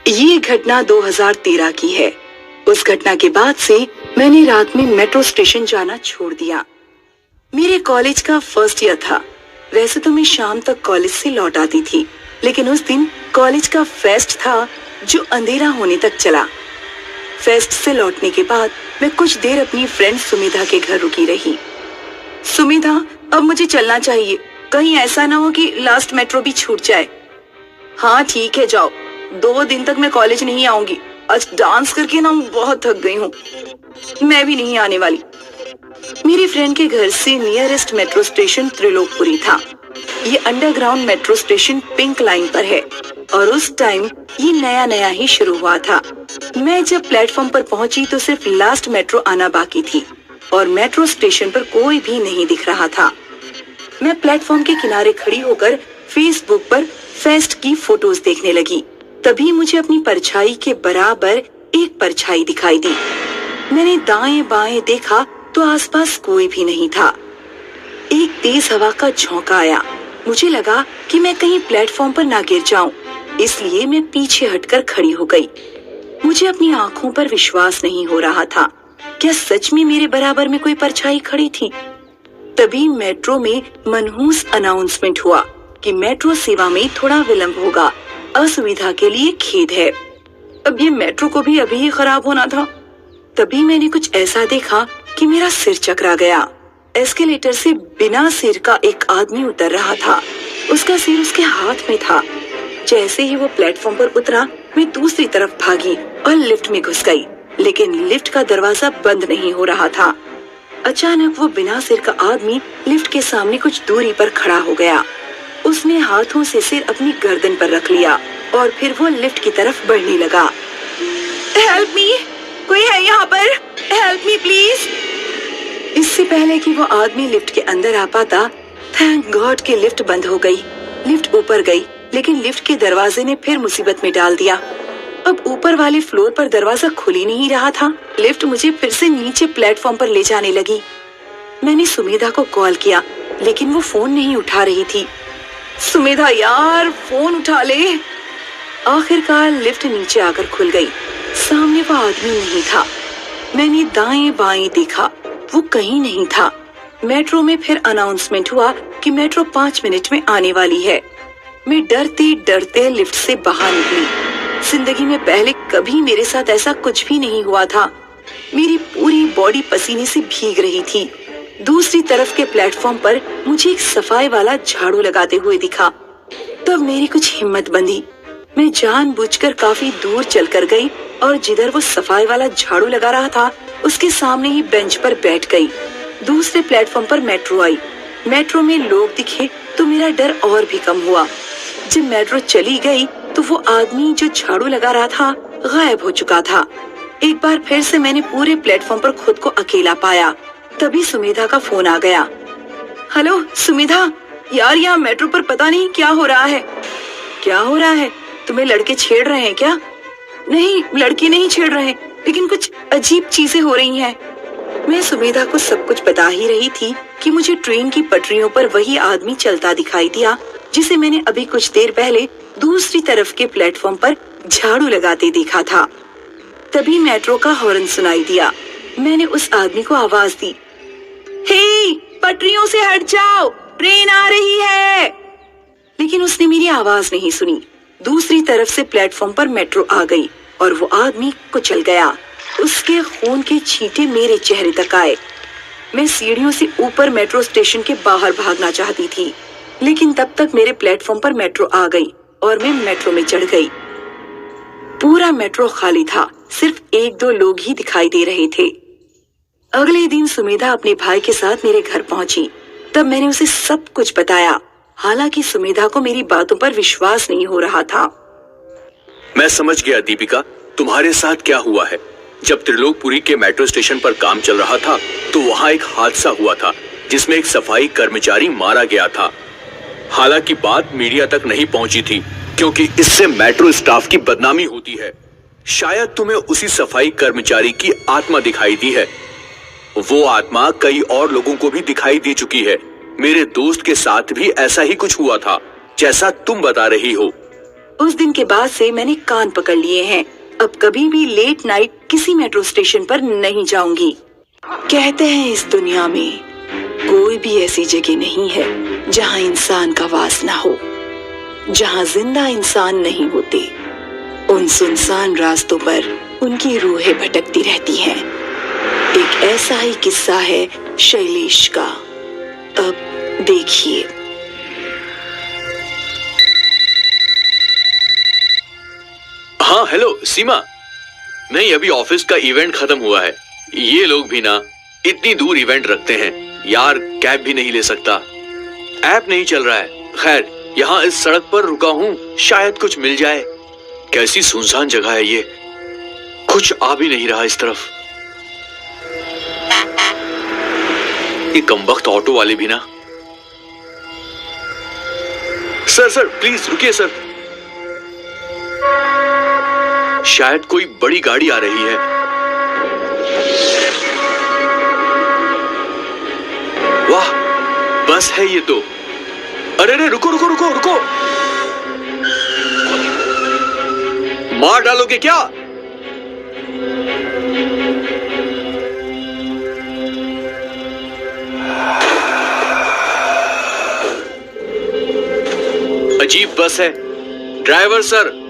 ये घटना 2013 की है। उस घटना के बाद से मैंने रात में मेट्रो स्टेशन जाना छोड़ दिया। मेरे कॉलेज का फर्स्ट ईयर था। वैसे तो मैं शाम तक कॉलेज से लौट आती थी, लेकिन उस दिन कॉलेज का फेस्ट था जो अंधेरा होने तक चला। फेस्ट से लौटने के बाद मैं कुछ देर अपनी फ्रेंड सुमिधा के घर रुकी रही। सुमिधा, अब मुझे चलना चाहिए, कहीं ऐसा ना हो कि लास्ट मेट्रो भी छूट जाए। हाँ ठीक है, जाओ। 2 दिन तक मैं कॉलेज नहीं आऊंगी। आज डांस करके ना बहुत थक गई हूँ। मैं भी नहीं आने वाली। मेरी फ्रेंड के घर से नियरेस्ट मेट्रो स्टेशन त्रिलोकपुरी था। ये underground metro station pink line पर है और उस टाइम ये नया नया ही शुरू हुआ था। मैं जब प्लेटफॉर्म पर पहुंची तो सिर्फ लास्ट मेट्रो आना बाकी थी और मेट्रो स्टेशन पर कोई भी नहीं दिख रहा था। मैं प्लेटफॉर्म के किनारे खड़ी होकर फेसबुक पर फेस्ट की फोटोज देखने लगी। तभी मुझे अपनी परछाई के बराबर एक परछाई दिखाई दी। मैंने दाएं बाएं देखा तो आसपास कोई भी नहीं था। एक तेज हवा का झोंका आया। मुझे लगा कि मैं कहीं प्लेटफॉर्म पर ना गिर जाऊं, इसलिए मैं पीछे हटकर खड़ी हो गई। मुझे अपनी आंखों पर विश्वास नहीं हो रहा था। क्या सच में मेरे बराबर में कोई परछाई खड़ी थी? तभी मेट्रो में मनहूस अनाउंसमेंट हुआ कि मेट्रो सेवा में थोड़ा विलंब होगा। असुविधा के लिए खेद है। अब ये मेट्रो को भी अभी ही खराब होना था। तभी मैंने कुछ ऐसा देखा कि मेरा सिर चकरा गया। एस्केलेटर से बिना सिर का एक आदमी उतर रहा था। उसका सिर उसके हाथ में था। जैसे ही वो प्लेटफॉर्म पर उतरा, मैं दूसरी तरफ भागी और लिफ्ट में घुस गई, लेकिन लिफ्ट का दरवाजा बंद नहीं हो रहा था। अचानक वो बिना सिर का आदमी लिफ्ट के सामने कुछ दूरी पर खड़ा हो गया। उसने हाथों से सिर अपनी गर्दन पर रख लिया और फिर वो लिफ्ट की तरफ बढ़ने लगा। हेल्प मी, कोई है यहाँ पर? Help me please. इससे पहले कि वो आदमी लिफ्ट के अंदर आ पाता, थैंक गॉड कि लिफ्ट बंद हो गई। लिफ्ट ऊपर गई, लेकिन लिफ्ट के दरवाजे ने फिर मुसीबत में डाल दिया। अब ऊपर वाले फ्लोर पर दरवाजा खुल ही नहीं रहा था। लिफ्ट मुझे फिर से नीचे प्लेटफॉर्म पर ले जाने लगी। मैंने सुमेधा को कॉल किया, लेकिन वो फोन नहीं उठा रही थी। सुमेधा यार, फोन उठा ले। आखिरकार लिफ्ट नीचे आकर खुल गई। सामने वो आदमी नहीं था। मैंने दाएं बाएं देखा, वो कहीं नहीं था। मेट्रो में फिर अनाउंसमेंट हुआ कि मेट्रो 5 मिनट में आने वाली है। मैं डरते डरते लिफ्ट से बाहर निकली। जिंदगी में पहले कभी मेरे साथ ऐसा कुछ भी नहीं हुआ था। मेरी पूरी बॉडी पसीने से भीग रही थी। दूसरी तरफ के प्लेटफॉर्म पर मुझे एक सफाई वाला झाड़ू लगाते हुए दिखा। तब मेरी कुछ हिम्मत बंधी। मैं जानबूझकर काफी दूर चलकर गई और जिधर वो सफाई वाला झाड़ू लगा रहा था, उसके सामने ही बेंच पर बैठ गई। दूसरे प्लेटफॉर्म पर मेट्रो आई। मेट्रो में लोग दिखे तो मेरा डर और भी कम हुआ। जब मेट्रो चली गई तो वो आदमी जो झाड़ू लगा रहा था गायब हो चुका था। एक बार फिर से मैंने पूरे प्लेटफॉर्म पर खुद को अकेला पाया। तभी सुमेधा का फोन आ गया। हेलो सुमेधा, यार यहाँ मेट्रो पर पता नहीं क्या हो रहा है। क्या हो रहा है? तुम्हें लड़के छेड़ रहे हैं क्या? नहीं, लड़के नहीं छेड़ रहे, लेकिन कुछ अजीब चीजें हो रही हैं। मैं सुमेधा को सब कुछ बता ही रही थी कि मुझे ट्रेन की पटरियों पर वही आदमी चलता दिखाई दिया जिसे मैंने अभी कुछ देर पहले दूसरी तरफ के प्लेटफॉर्म पर झाड़ू लगाते देखा था। तभी मेट्रो का हॉर्न सुनाई दिया। मैंने उस आदमी को आवाज दी, हे, पटरियों से हट जाओ, ट्रेन आ रही है। लेकिन उसने मेरी आवाज नहीं सुनी। दूसरी तरफ से प्लेटफॉर्म पर मेट्रो आ गई और वो आदमी कुचल गया। उसके खून के छींटे मेरे चेहरे तक आए। मैं सीढ़ियों से ऊपर मेट्रो स्टेशन के बाहर भागना चाहती थी, लेकिन तब तक मेरे प्लेटफॉर्म पर मेट्रो आ गई और मैं मेट्रो में चढ़ गई। पूरा मेट्रो खाली था, सिर्फ 1-2 लोग ही दिखाई दे रहे थे। अगले दिन सुमेधा अपने भाई के साथ मेरे घर पहुंची। तब मैंने उसे सब कुछ बताया। हालांकि सुमेधा को मेरी बातों पर विश्वास नहीं हो रहा था। मैं समझ गया दीपिका, तुम्हारे साथ क्या हुआ है। जब त्रिलोकपुरी के मेट्रो स्टेशन पर काम चल रहा था तो वहाँ एक हादसा हुआ था जिसमें एक सफाई कर्मचारी मारा गया था। हालांकि बात मीडिया तक नहीं पहुंची थी क्योंकि इससे मेट्रो स्टाफ की बदनामी होती है। शायद तुम्हें उसी सफाई कर्मचारी की आत्मा दिखाई दी है। वो आत्मा कई और लोगों को भी दिखाई दे चुकी है। मेरे दोस्त के साथ भी ऐसा ही कुछ हुआ था जैसा तुम बता रही हो। उस दिन के बाद से मैंने कान पकड़ लिए हैं। अब कभी भी लेट नाइट किसी मेट्रो स्टेशन पर नहीं जाऊंगी। कहते हैं इस दुनिया में कोई भी ऐसी जगह नहीं है जहां इंसान का वास ना हो, जहां जिंदा इंसान नहीं होते। उन सुनसान रास्तों पर उनकी रूहें भटकती रहती हैं। एक ऐसा ही किस्सा है शैलेश का। अब देखिए। हाँ हेलो सीमा, नहीं अभी ऑफिस का इवेंट खत्म हुआ है। ये लोग भी ना इतनी दूर इवेंट रखते हैं यार, कैब भी नहीं ले सकता, ऐप नहीं चल रहा है। खैर यहाँ इस सड़क पर रुका हूँ, शायद कुछ मिल जाए। कैसी सुनसान जगह है ये, कुछ आ भी नहीं रहा इस तरफ। ये कमबख्त ऑटो वाले भी ना। सर प्लीज रुकिए सर, शायद कोई बड़ी गाड़ी आ रही है। वाह बस है ये तो। अरे रुको रुको रुको रुको, मार डालोगे क्या? अजीब बस है। ड्राइवर सर,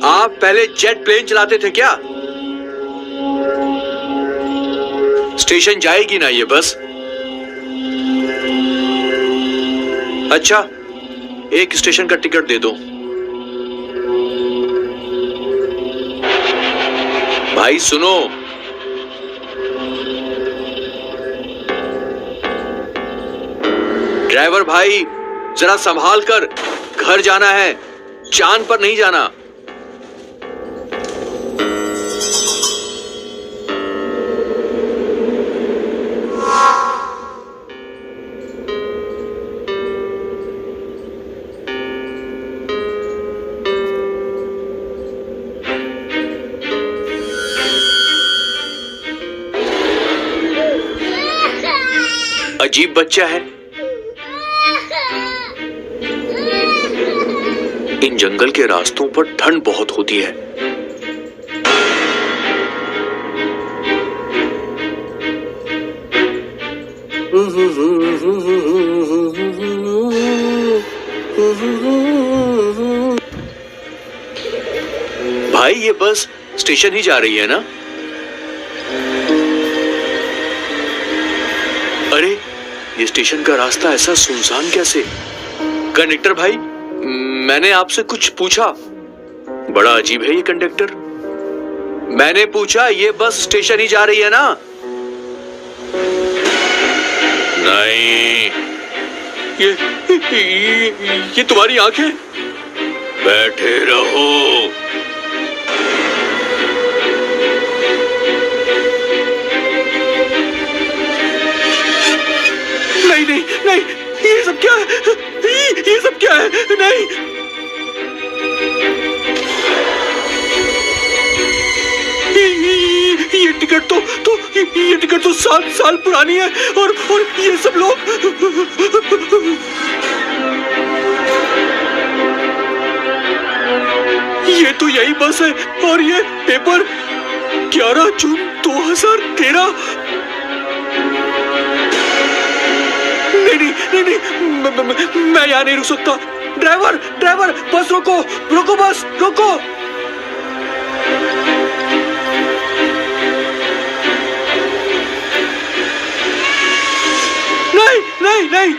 आप पहले जेट प्लेन चलाते थे क्या? स्टेशन जाएगी ना ये बस? अच्छा, एक स्टेशन का टिकट दे दो। भाई सुनो, ड्राइवर भाई जरा संभाल कर, घर जाना है, चांद पर नहीं जाना। अजीब बच्चा है। इन जंगल के रास्तों पर ठंड बहुत होती है। भाई ये बस स्टेशन ही जा रही है ना? अरे ये स्टेशन का रास्ता ऐसा सुनसान कैसे? कंडक्टर भाई, मैंने आपसे कुछ पूछा। बड़ा अजीब है ये कंडक्टर। मैंने पूछा ये बस स्टेशन ही जा रही है ना? नहीं, ये तुम्हारी आंखें। बैठे रहो। नहीं, ये सब क्या है? ये सब क्या है? नहीं, ये टिकट तो 7 साल पुरानी है और ये सब लोग। ये तो यही बस है और ये पेपर 11 जून 2013। नहीं, मैं यहाँ नहीं रुक सकता। ड्राइवर बस रोको बस रोको। नहीं,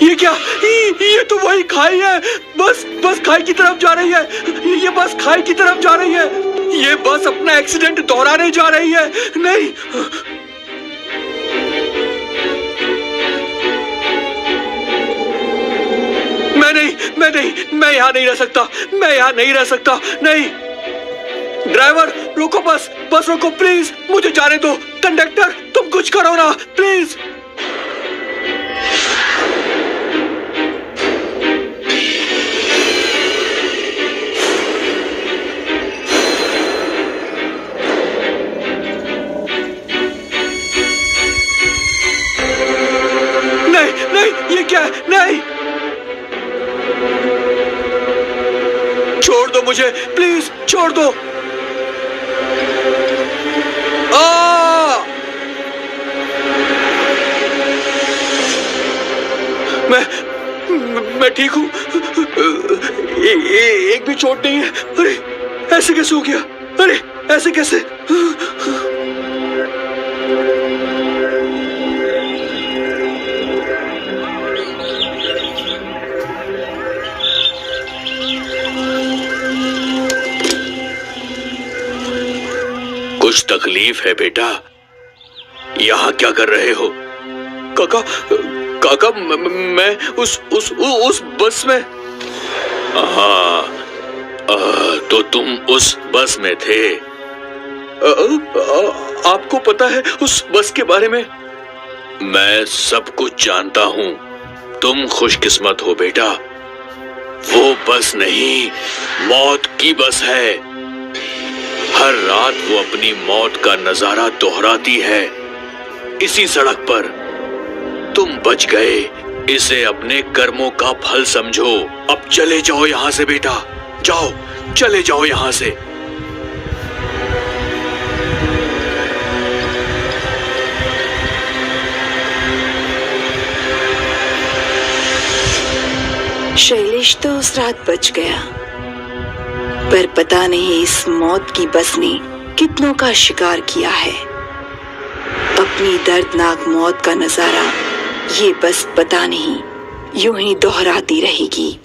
ये क्या? ये तो वही खाई है। बस खाई की तरफ जा रही है। ये बस खाई की तरफ जा रही है। ये बस अपना एक्सीडेंट दोहराने जा रही है। नहीं, मैं यहाँ नहीं रह सकता। नहीं, ड्राइवर रोको, बस रोको प्लीज, मुझे जाने दो। कंडक्टर तुम कुछ करो ना प्लीज। नहीं, छोड़ दो मुझे, प्लीज छोड़ दो। मैं ठीक हूं, एक भी चोट नहीं है। अरे ऐसे कैसे हो गया? अरे ऐसे कैसे? कुछ तकलीफ है बेटा? यहाँ क्या कर रहे हो? काका, काका, मैं उस बस में। हाँ, तो तुम उस बस में थे। आपको पता है उस बस के बारे में? मैं सब कुछ जानता हूँ। तुम खुशकिस्मत हो बेटा। वो बस नहीं, मौत की बस है। हर रात वो अपनी मौत का नजारा दोहराती है इसी सड़क पर। तुम बच गए, इसे अपने कर्मों का फल समझो। अब चले जाओ यहां से बेटा, जाओ, चले जाओ यहां से। शैलेश तो उस रात बच गया, पर पता नहीं इस मौत की बस ने कितनों का शिकार किया है। अपनी दर्दनाक मौत का नजारा ये बस पता नहीं यूं ही दोहराती रहेगी।